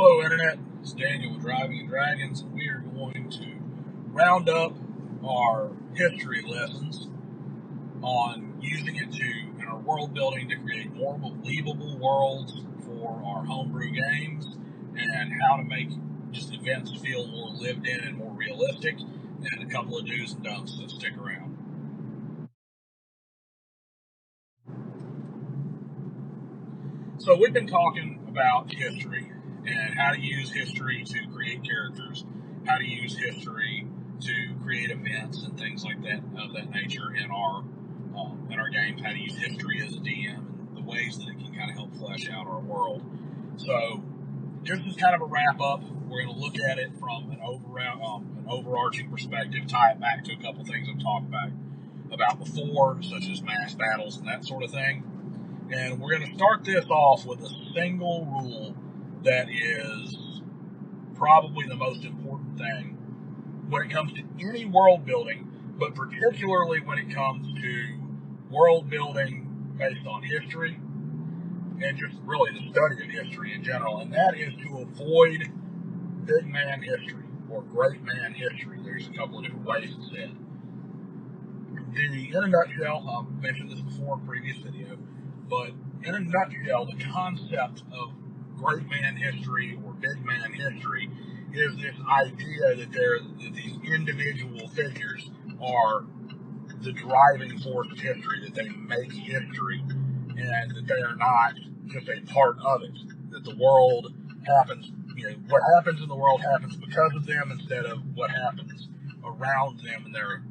Hello Internet, it's Daniel with Driving and Dragons, and we are going to round up our history lessons on using it in our world building to create more believable worlds for our homebrew games, and how to make just events feel more lived in and more realistic, and a couple of do's and don'ts, so stick around. So we've been talking about history and how to use history to create characters, how to use history to create events and things like that of that nature in our games. How to use history as a DM and the ways that it can kind of help flesh out our world. So just as kind of a wrap up, we're going to look at it from an overarching perspective, tie it back to a couple things I've talked about before, such as mass battles and that sort of thing. And we're going to start this off with a single rule that is probably the most important thing when it comes to any world building, but particularly when it comes to world building based on history and just really the study of history in general. And that is to avoid big man history or great man history. There's a couple of different ways it's said. In a nutshell, I've mentioned this before in a previous video, but in a nutshell, the concept of great man history or big man history is this idea that these individual figures are the driving force of history, that they make history, and that they are not just a part of it, that the world happens, what happens in the world happens because of them instead of what happens around them and they're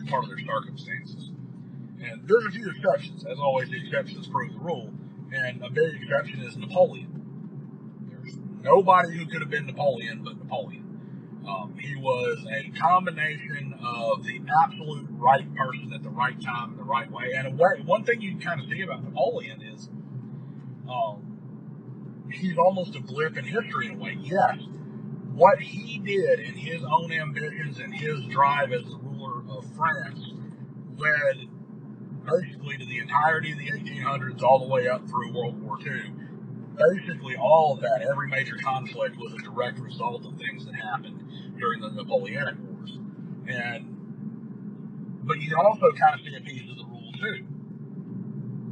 part of their circumstances. And there's a few exceptions. As always, the exceptions prove the rule. And a big exception is Napoleon. There's nobody who could have been Napoleon but Napoleon. He was a combination of the absolute right person at the right time in the right way. And one thing you kind of see about Napoleon is he's almost a blip in history in a way. Yes, what he did in his own ambitions and his drive as the ruler of France led basically to the entirety of the 1800s all the way up through World War II. Basically all of that, every major conflict was a direct result of things that happened during the Napoleonic Wars. But you can also kind of see a piece of the rule too.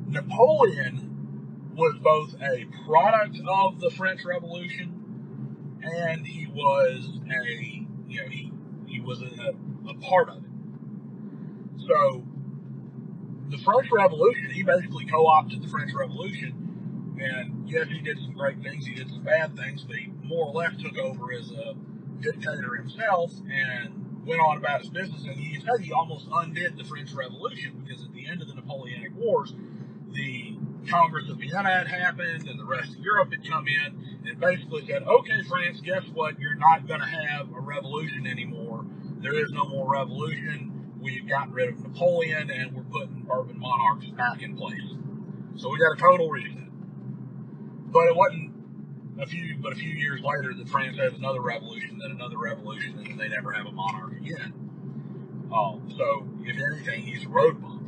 Napoleon was both a product of the French Revolution and he was he was a part of it. So the French Revolution, he basically co-opted the French Revolution. And yes, he did some great things, he did some bad things, but he more or less took over as a dictator himself and went on about his business. And he said he almost undid the French Revolution because at the end of the Napoleonic Wars, the Congress of Vienna had happened and the rest of Europe had come in and basically said, okay, France, guess what? You're not going to have a revolution anymore. There is no more revolution. We've gotten rid of Napoleon and we're putting Bourbon monarchs back in place. So we got a total reset. But it wasn't a few years later that France has another revolution, then another revolution, and then they never have a monarch again. So if anything, he's a road bump.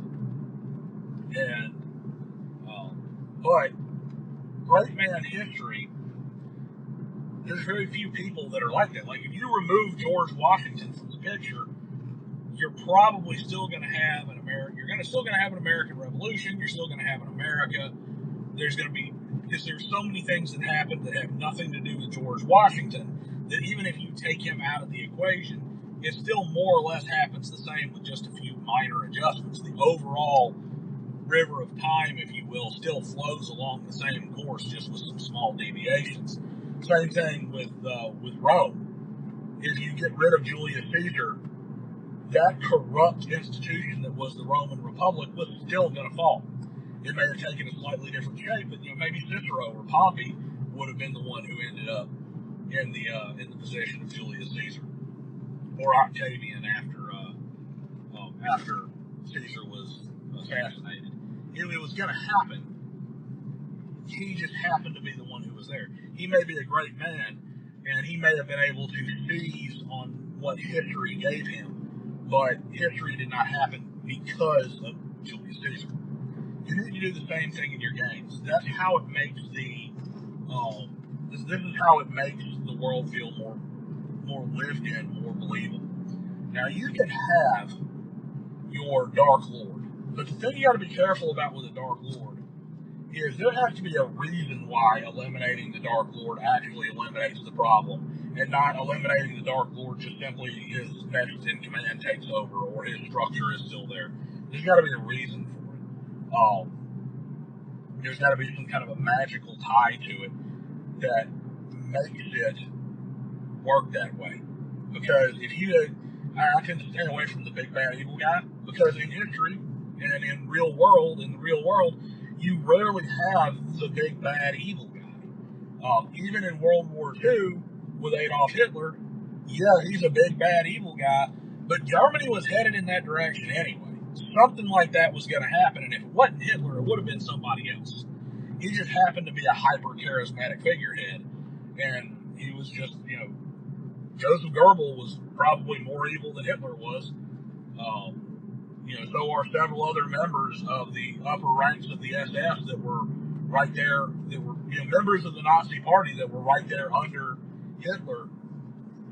But great man history, there's very few people that are like that. Like if you remove George Washington from the picture, you're probably still going to have an American. You're still going to have an American Revolution. You're still going to have an America. Because there's so many things that happen that have nothing to do with George Washington that even if you take him out of the equation, it still more or less happens the same with just a few minor adjustments. The overall river of time, if you will, still flows along the same course, just with some small deviations. Same thing with Rome. If you get rid of Julius Caesar, that corrupt institution that was the Roman Republic was still going to fall. It may have taken a slightly different shape, but maybe Cicero or Pompey would have been the one who ended up in the position of Julius Caesar, or Octavian after Caesar was assassinated. It was going to happen. He just happened to be the one who was there. He may be a great man, and he may have been able to seize on what history gave him, but history did not happen because of Julius Caesar. You need to do the same thing in your games. That's how it makes this is how it makes the world feel more lived in, more believable. Now, you can have your Dark Lord, but the thing you got to be careful about with a Dark Lord is there has to be a reason why eliminating the Dark Lord actually eliminates the problem, and not eliminating the Dark Lord just simply his next in command takes over or his structure is still there. There's got to be a reason for it. There's got to be some kind of a magical tie to it that makes it work that way. Because if you, I tend to stay away from the big bad evil guy, because in history and in the real world, you rarely have the big bad evil guy. Even in World War II with Adolf Hitler, yeah, he's a big bad evil guy, but Germany was headed in that direction anyway. Something like that was going to happen, and if it wasn't Hitler, it would have been somebody else. He just happened to be a hyper-charismatic figurehead, and he was just, Joseph Goebbels was probably more evil than Hitler was. So are several other members of the upper ranks of the SS that were right there, that were, members of the Nazi Party that were right there under Hitler.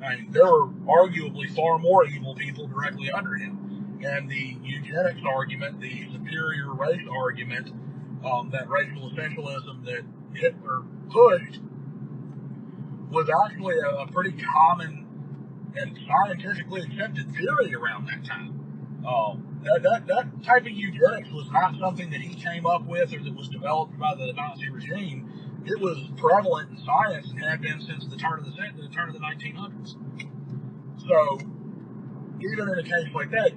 I mean, there were arguably far more evil people directly under him. And the eugenics argument, the superior race argument, that racial essentialism that Hitler pushed, was actually a pretty common and scientifically accepted theory around that time. That type of eugenics was not something that he came up with or that was developed by the Nazi regime. It was prevalent in science and had been since the turn of the 1900s. So, even in a case like that,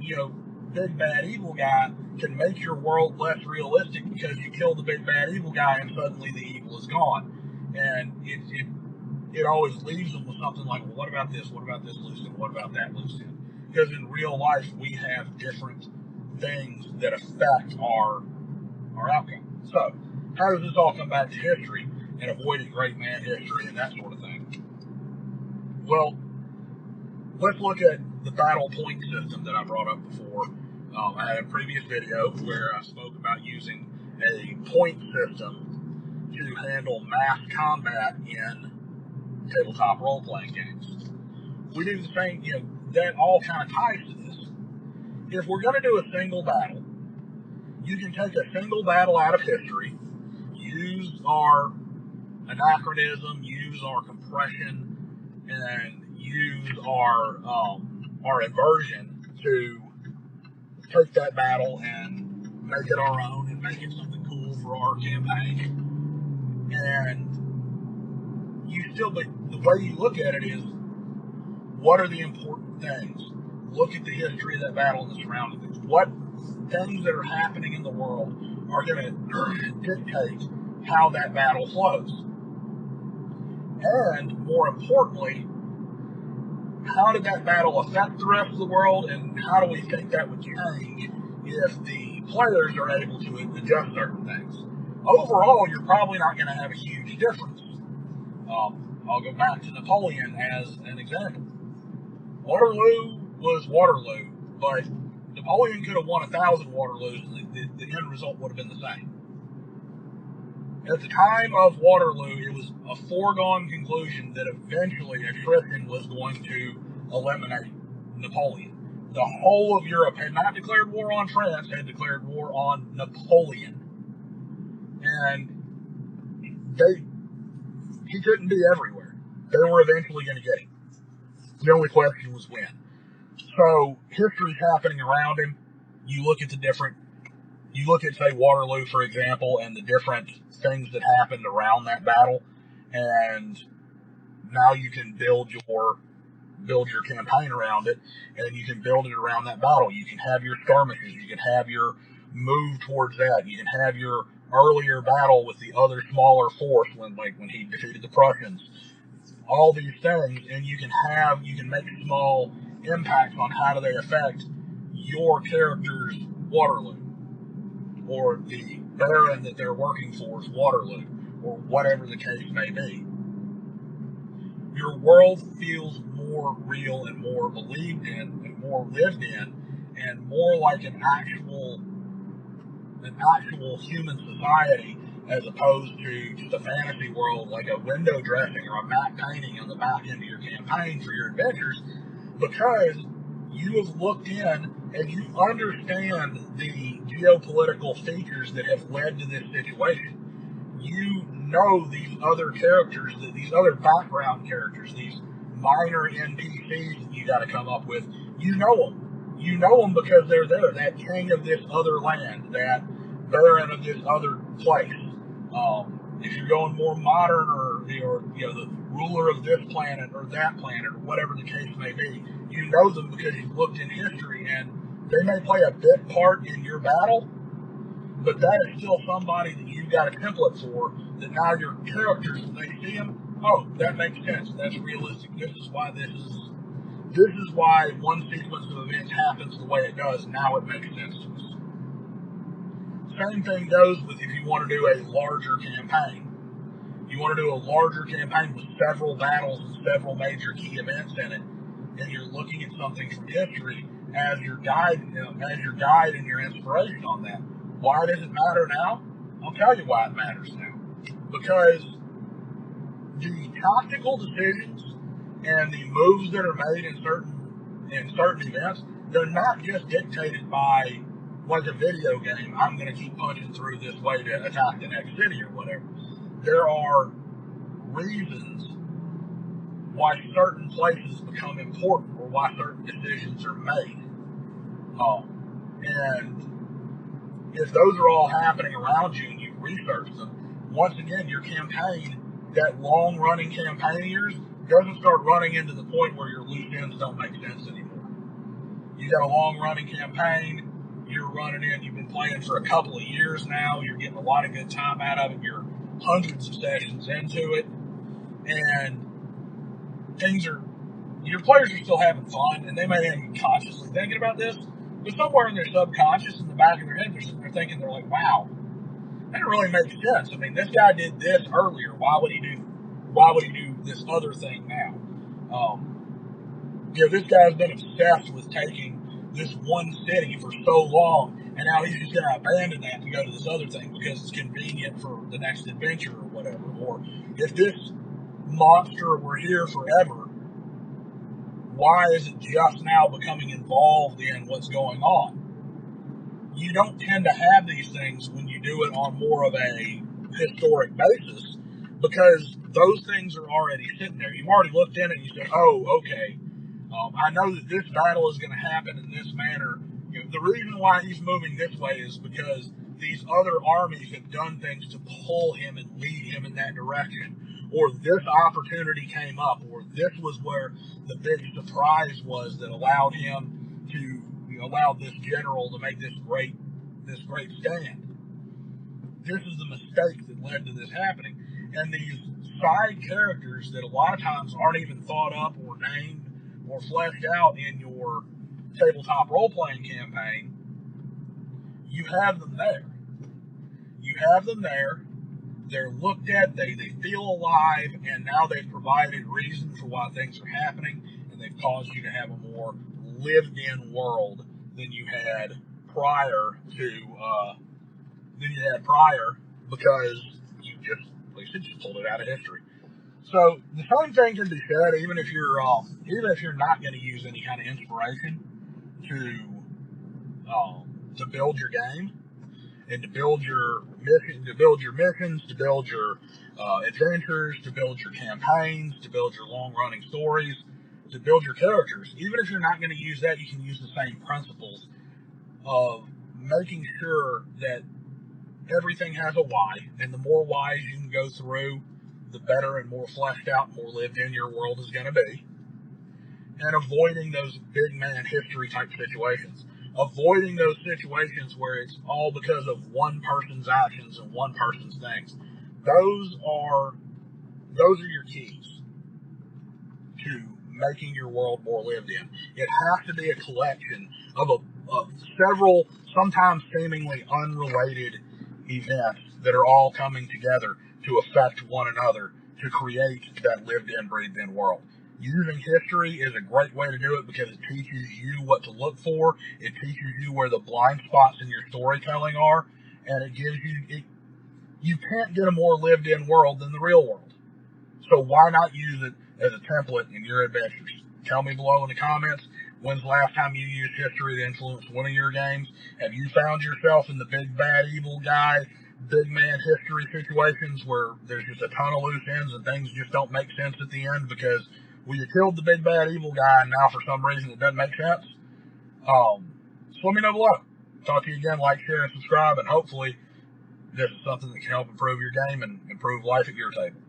big bad evil guy can make your world less realistic because you kill the big bad evil guy and suddenly the evil is gone. And it always leaves them with something like, well, what about this? What about this loose end? What about that loose end? Because in real life, we have different things that affect our outcome. So, how does this all come back to history and avoiding great man history and that sort of thing? Well, let's look at the battle point system that I brought up before. I had a previous video where I spoke about using a point system to handle mass combat in tabletop role-playing games. We do the same, that all kind of ties to this. If we're going to do a single battle, you can take a single battle out of history, use our anachronism, use our compression, and use our inversion to take that battle and make it our own and make it something cool for our campaign. And the way you look at it is, what are the important things? Look at the history of that battle and the surrounding things. What things that are happening in the world are going to dictate how that battle flows? And more importantly, how did that battle affect the rest of the world, and how do we think that would change if the players are able to adjust certain things? Overall, you're probably not going to have a huge difference. I'll go back to Napoleon as an example. Waterloo was Waterloo, but Napoleon could have won 1,000 Waterloos, and the end result would have been the same. At the time of Waterloo, it was a foregone conclusion that eventually attrition was going to eliminate Napoleon. The whole of Europe had not declared war on France, had declared war on Napoleon. And he couldn't be everywhere. They were eventually going to get him. The only question was when. So, history's happening around him. You look at, say, Waterloo, for example, and the different things that happened around that battle, and now you can build your campaign around it, and you can build it around that battle. You can have your skirmishes, you can have your move towards that, you can have your earlier battle with the other smaller force when he defeated the Prussians. All these things, and you can make small impacts on how do they affect your character's Waterloo, or the baron that they're working for's Waterloo, or whatever the case may be. Your world feels more real and more believed in and more lived in and more like an actual human society as opposed to just a fantasy world like a window dressing or a matte painting on the back end of your campaign for your adventures, because you have looked in and you understand the geopolitical features that have led to this situation. You know these other characters, these other background characters, these minor NPCs that you got to come up with. You know them. You know them because they're there. That king of this other land, that baron of this other place. If you're going more modern, or the ruler of this planet or that planet, or whatever the case may be, you know them because you've looked in history, and they may play a big part in your battle, but that is still somebody that you've got a template for, that now your characters, when they see them, oh, that makes sense. That's realistic. This is why one sequence of events happens the way it does. Now it makes sense to us. Same thing goes with if you want to do a larger campaign. You want to do a larger campaign with several battles and several major key events in it, and you're looking at something from history as your guide, and your inspiration on that. Why does it matter now? I'll tell you why it matters now. Because the tactical decisions and the moves that are made in certain events, they're not just dictated by, like a video game, I'm going to keep punching through this way to attack the next city or whatever. There are reasons why certain places become important, or why certain decisions are made. And if those are all happening around you and you research them, once again, your campaign, that long-running campaign of yours, doesn't start running into the point where your loose ends don't make sense anymore. You got a long-running campaign, you're running in, you've been playing for a couple of years now, you're getting a lot of good time out of it, you're hundreds of sessions into it, and your players are still having fun, and they may not be consciously thinking about this, but somewhere in their subconscious, in the back of their head, they're thinking, they're like, wow, that didn't really make sense. I mean, this guy did this earlier. Why would he do this other thing now? This guy's been obsessed with taking this one city for so long, and now he's just going to abandon that to go to this other thing because it's convenient for the next adventure or whatever. Or if this monster were here forever, why is it just now becoming involved in what's going on? You don't tend to have these things when you do it on more of a historic basis, because those things are already sitting there. You've already looked in it and you said, oh, okay, I know that this battle is going to happen in this manner. The reason why he's moving this way is because these other armies have done things to pull him and lead him in that direction. Or this opportunity came up, or this was where the big surprise was that allowed him to allow this general to make this great stand. This is the mistake that led to this happening. And these side characters that a lot of times aren't even thought up or named or fleshed out in your tabletop role-playing campaign, you have them there. You have them there. They're looked at, they feel alive, and now they've provided reason for why things are happening, and they've caused you to have a more lived-in world than you had prior, because you just, like I said, you pulled it out of history. So the same thing can be said, even if you're not going to use any kind of inspiration to build your game, and to build your missions, to build your adventures, to build your campaigns, to build your long-running stories, to build your characters. Even if you're not going to use that, you can use the same principles of making sure that everything has a why, and the more whys you can go through, the better and more fleshed out, more lived in your world is going to be. And avoiding those big man history type situations. Avoiding those situations where it's all because of one person's actions and one person's things. Those are your keys to making your world more lived in. It has to be a collection of several, sometimes seemingly unrelated events that are all coming together to affect one another to create that lived-in, breathed-in world. Using history is a great way to do it because it teaches you what to look for. It teaches you where the blind spots in your storytelling are, and it You can't get a more lived-in world than the real world. So why not use it as a template in your adventures? Tell me below in the comments, when's the last time you used history to influence one of your games? Have you found yourself in the big bad evil guy, big man history situations where there's just a ton of loose ends and things just don't make sense at the end because you killed the big bad evil guy and now for some reason it doesn't make sense? So let me know below. Talk to you again. Like, share, and subscribe, and hopefully this is something that can help improve your game and improve life at your table.